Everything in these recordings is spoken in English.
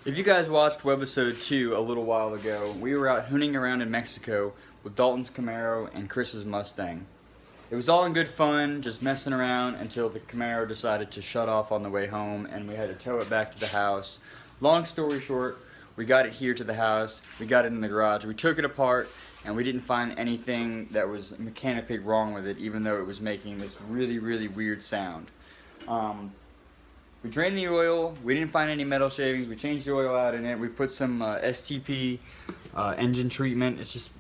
If you guys watched webisode 2 a little while ago, we were out hunting around in Mexico with Dalton's Camaro and Chris's Mustang. It was all in good fun, just messing around until the Camaro decided to shut off on the way home and we had to tow it back to the house. Long story short, we got it here to the house, we got it in the garage, we took it apart, and we didn't find anything that was mechanically wrong with it, even though it was making this really weird sound. We drained the oil, we didn't find any metal shavings, we changed the oil out in it, we put some STP engine treatment. It's just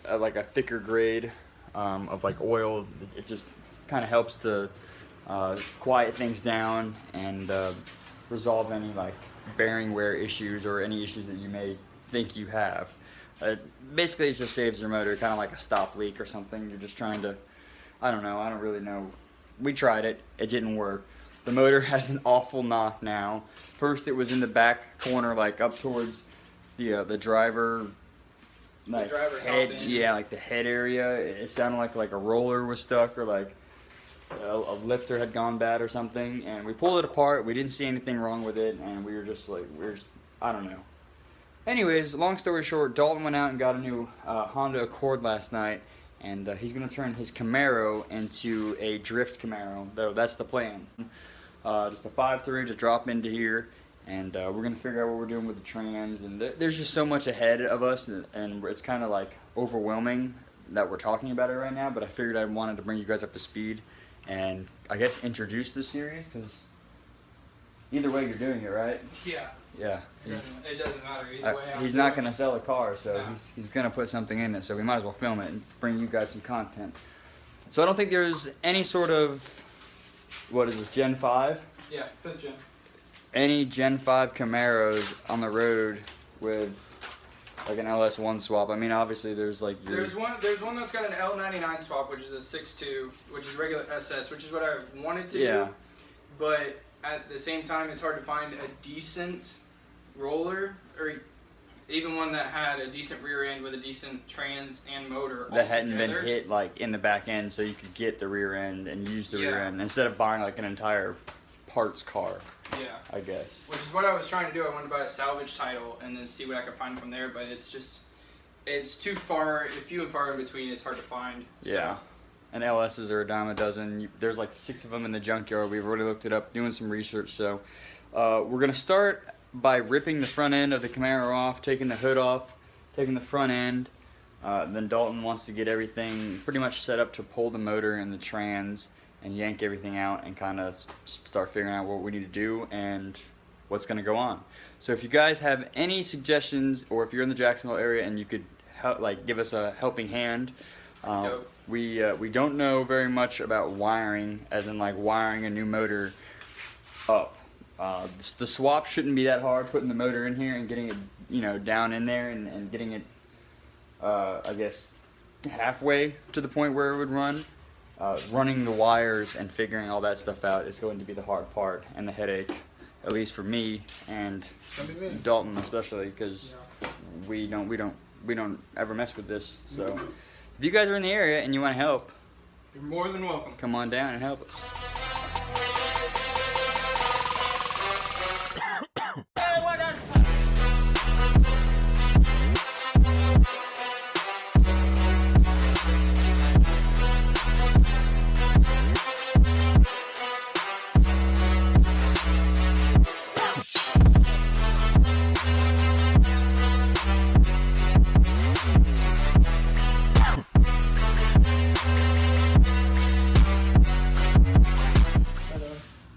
like a thicker grade of like oil. It just kind of helps to quiet things down and resolve any like bearing wear issues or any issues that you may think you have. Basically it just saves your motor, kind of like a stop leak or something. You're just trying to, I don't really know. We tried it, it didn't work. The motor has an awful knock now. First it was in the back corner, like up towards the driver, like the driver head, yeah, like the head area. It sounded like a roller was stuck, or like a lifter had gone bad or something. And we pulled it apart. We didn't see anything wrong with it, and we were just like, I don't know. Anyways, long story short, Dalton went out and got a new Honda Accord last night, and he's gonna turn his Camaro into a drift Camaro. Though that's the plan. Just a 5.3 to drop into here, and we're gonna figure out what we're doing with the trans. And there's just so much ahead of us, and it's kind of like overwhelming that we're talking about it right now. But I figured I wanted to bring you guys up to speed, and I guess introduce the series, because either way you're doing it, right? Yeah. Yeah. It doesn't matter either way. He's not gonna sell a car, so he's gonna put something in it. So we might as well film it and bring you guys some content. So I don't think there's any sort of, what is this, Gen 5? Yeah, 5th gen. Any Gen 5 Camaros on the road with like an LS1 swap. I mean, obviously there's like your... There's one that's got an L99 swap, which is a 6.2, which is regular SS, which is what I wanted to do. But at the same time, it's hard to find a decent roller, or even one that had a decent rear end with a decent trans and motor that hadn't been hit like in the back end, so you could get the rear end and use the rear end instead of buying like an entire parts car. Yeah, I guess. Which is what I was trying to do. I wanted to buy a salvage title and then see what I could find from there, but it's too far, few and far in between. It's hard to find. Yeah. So. And LSs are a dime a dozen. There's like 6 of them in the junkyard. We've already looked it up, doing some research. So we're gonna start by ripping the front end of the Camaro off, taking the hood off, taking the front end. Then Dalton wants to get everything pretty much set up to pull the motor and the trans and yank everything out and kind of start figuring out what we need to do and what's going to go on. So if you guys have any suggestions, or if you're in the Jacksonville area and you could help, like give us a helping hand. We don't know very much about wiring, as in like wiring a new motor up. The swap shouldn't be that hard, putting the motor in here and getting it, you know, down in there and getting it, I guess, halfway to the point where it would run. Running the wires and figuring all that stuff out is going to be the hard part and the headache, at least for me and Dalton especially, because we don't ever mess with this. So if you guys are in the area and you want to help, you're more than welcome. Come on down and help us.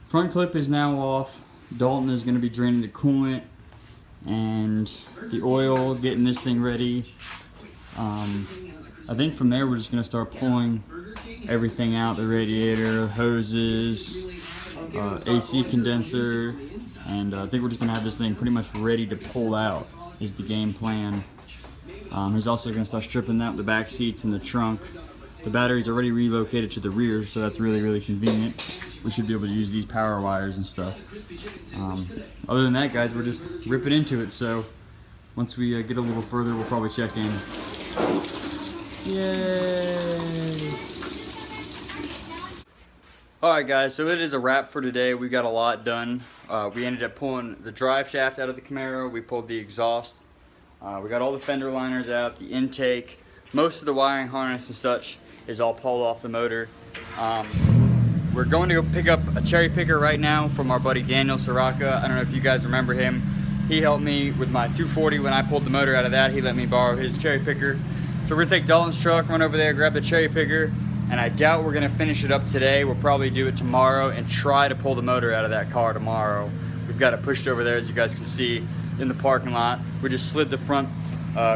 Front clip is now off. Dalton is going to be draining the coolant and the oil, getting this thing ready. I think from there we're just going to start pulling everything out, the radiator, hoses, AC condenser, and I think we're just going to have this thing pretty much ready to pull out is the game plan. He's also going to start stripping out the back seats and the trunk. The battery's already relocated to the rear, so that's really convenient. We should be able to use these power wires and stuff. Other than that, guys, we're just ripping into it. So once we get a little further, we'll probably check in. Yay! Alright guys, so it is a wrap for today. We got a lot done. We ended up pulling the drive shaft out of the Camaro. We pulled the exhaust. We got all the fender liners out, the intake. Most of the wiring harness and such is all pulled off the motor. We're going to go pick up a cherry picker right now from our buddy Daniel Soraka. I don't know if you guys remember him. He helped me with my 240 when I pulled the motor out of that. He let me borrow his cherry picker. So we're gonna take Dalton's truck, run over there, grab the cherry picker, and I doubt we're gonna finish it up today. We'll probably do it tomorrow and try to pull the motor out of that car tomorrow. We've got it pushed over there, as you guys can see, in the parking lot. We just slid the front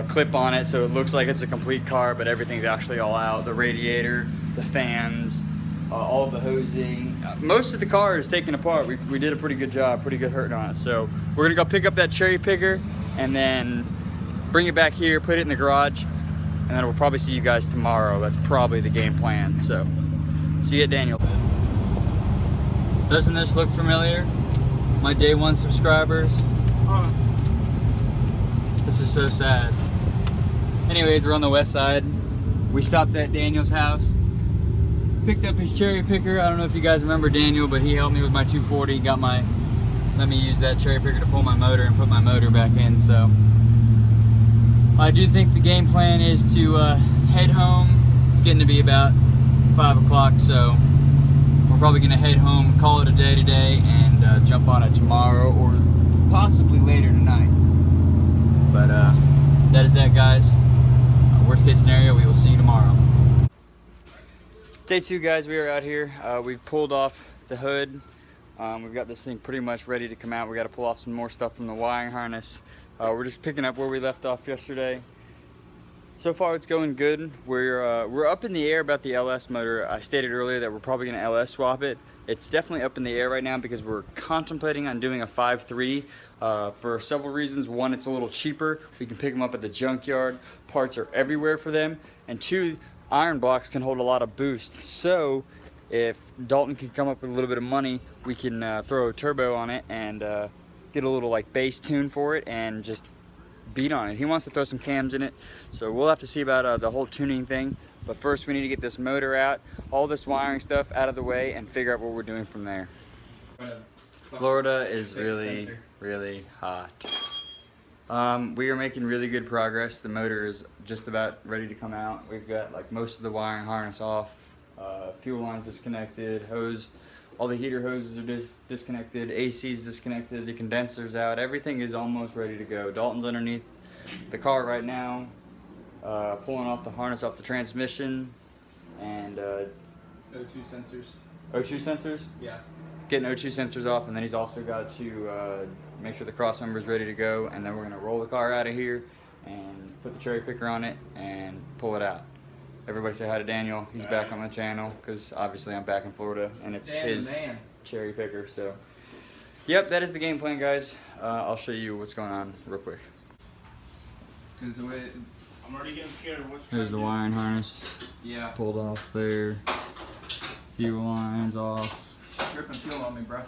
clip on it so it looks like it's a complete car, but everything's actually all out. The radiator, the fans, all of the hosing. Most of the car is taken apart. We did a pretty good job, pretty good hurt on it. So we're gonna go pick up that cherry picker and then bring it back here, put it in the garage, and then we'll probably see you guys tomorrow. That's probably the game plan. So see you at Daniel. Doesn't this look familiar? My day one subscribers. This is so sad. Anyways, we're on the west side. We stopped at Daniel's house. Picked up his cherry picker. I don't know if you guys remember Daniel, but he helped me with my 240. Let me use that cherry picker to pull my motor and put my motor back in. So I do think the game plan is to head home. It's getting to be about 5 o'clock, so we're probably gonna head home, call it a day today, and jump on it tomorrow or possibly later tonight. But that is that, guys. Worst case scenario, we will see you tomorrow. Day 2, guys, we are out here. We've pulled off the hood. We've got this thing pretty much ready to come out. We got to pull off some more stuff from the wiring harness. We're just picking up where we left off yesterday. So far, it's going good. We're up in the air about the LS motor. I stated earlier that we're probably going to LS swap it. It's definitely up in the air right now because we're contemplating on doing a 5.3 for several reasons. One, it's a little cheaper. We can pick them up at the junkyard. Parts are everywhere for them. And 2, iron blocks can hold a lot of boost. So if Dalton can come up with a little bit of money, we can throw a turbo on it and get a little like bass tune for it and just beat on it. He wants to throw some cams in it, so we'll have to see about the whole tuning thing. But first we need to get this motor out, all this wiring stuff out of the way, and figure out what we're doing from there. Florida is really hot. We are making really good progress. The motor is just about ready to come out. We've got like most of the wiring harness off, fuel lines disconnected, hose, all the heater hoses are disconnected, AC's disconnected, the condenser's out. Everything is almost ready to go. Dalton's underneath the car right now, pulling off the harness off the transmission, and O2 sensors. O2 sensors? Yeah. Getting O2 sensors off, and then he's also got to make sure the cross member is ready to go, and then we're going to roll the car out of here and put the cherry picker on it and pull it out. Everybody say hi to Daniel. He's back on the channel because obviously I'm back in Florida and it's his cherry picker. So yep, that is the game plan, guys. I'll show you what's going on real quick. The way I'm already getting scared of what's There's the wiring harness. Yeah. Pulled off there. Fuel lines off. Dripping fuel on me, bro.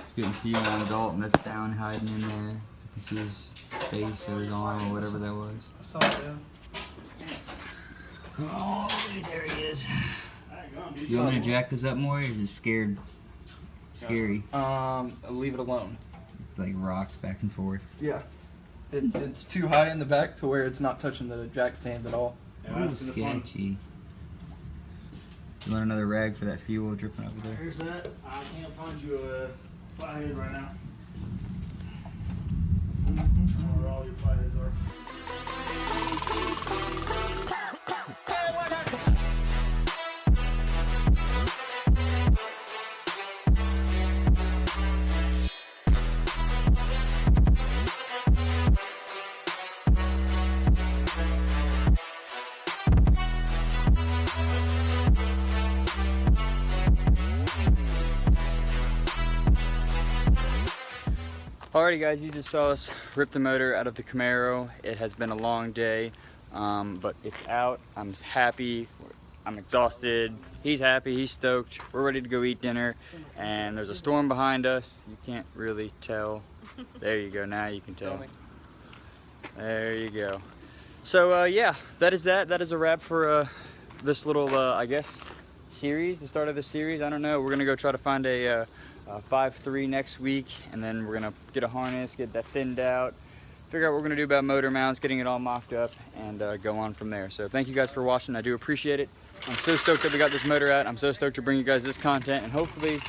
It's getting fuel on Dalton. That's down hiding in there. You can see his face or his arm or whatever that was. I saw it, yeah. Oh, there he is. You want me to jack this up more, or is it scary? Leave it alone. Like rocks back and forth. Yeah. It's too high in the back to where it's not touching the jack stands at all. Yeah, that's sketchy. You want another rag for that fuel dripping over there? Here's that. I can't find you a flathead right now. I don't know where all your flatheads are. Alrighty guys, you just saw us rip the motor out of the Camaro. It has been a long day, but it's out. I'm happy, I'm exhausted. He's happy, he's stoked. We're ready to go eat dinner, and there's a storm behind us. You can't really tell. There you go, now you can tell. There you go. So yeah, that is a wrap for this little, I guess, series, the start of the series. I don't know. We're gonna go try to find a 5.3 next week, and then we're gonna get a harness, get that thinned out, figure out what we're gonna do about motor mounts, getting it all mocked up, and go on from there. So thank you guys for watching. I do appreciate it. I'm so stoked that we got this motor out. I'm so stoked to bring you guys this content, and hopefully,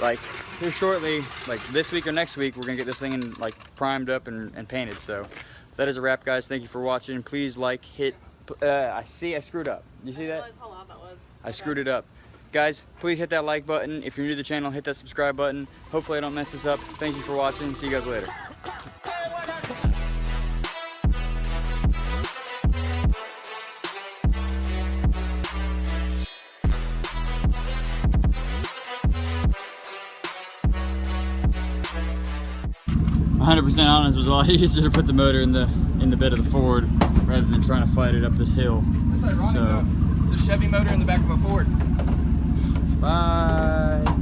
like here shortly, like this week or next week, we're gonna get this thing in, like primed up and painted. So that is a wrap, guys. Thank you for watching. Please like, hit. I screwed up. You see that? How loud that was. I screwed it up. Guys, please hit that like button. If you're new to the channel, hit that subscribe button. Hopefully I don't mess this up. Thank you for watching. See you guys later. 100% honest, was a lot easier to put the motor in the bed of the Ford rather than trying to fight it up this hill. That's ironic, So, though. It's a Chevy motor in the back of a Ford. bye.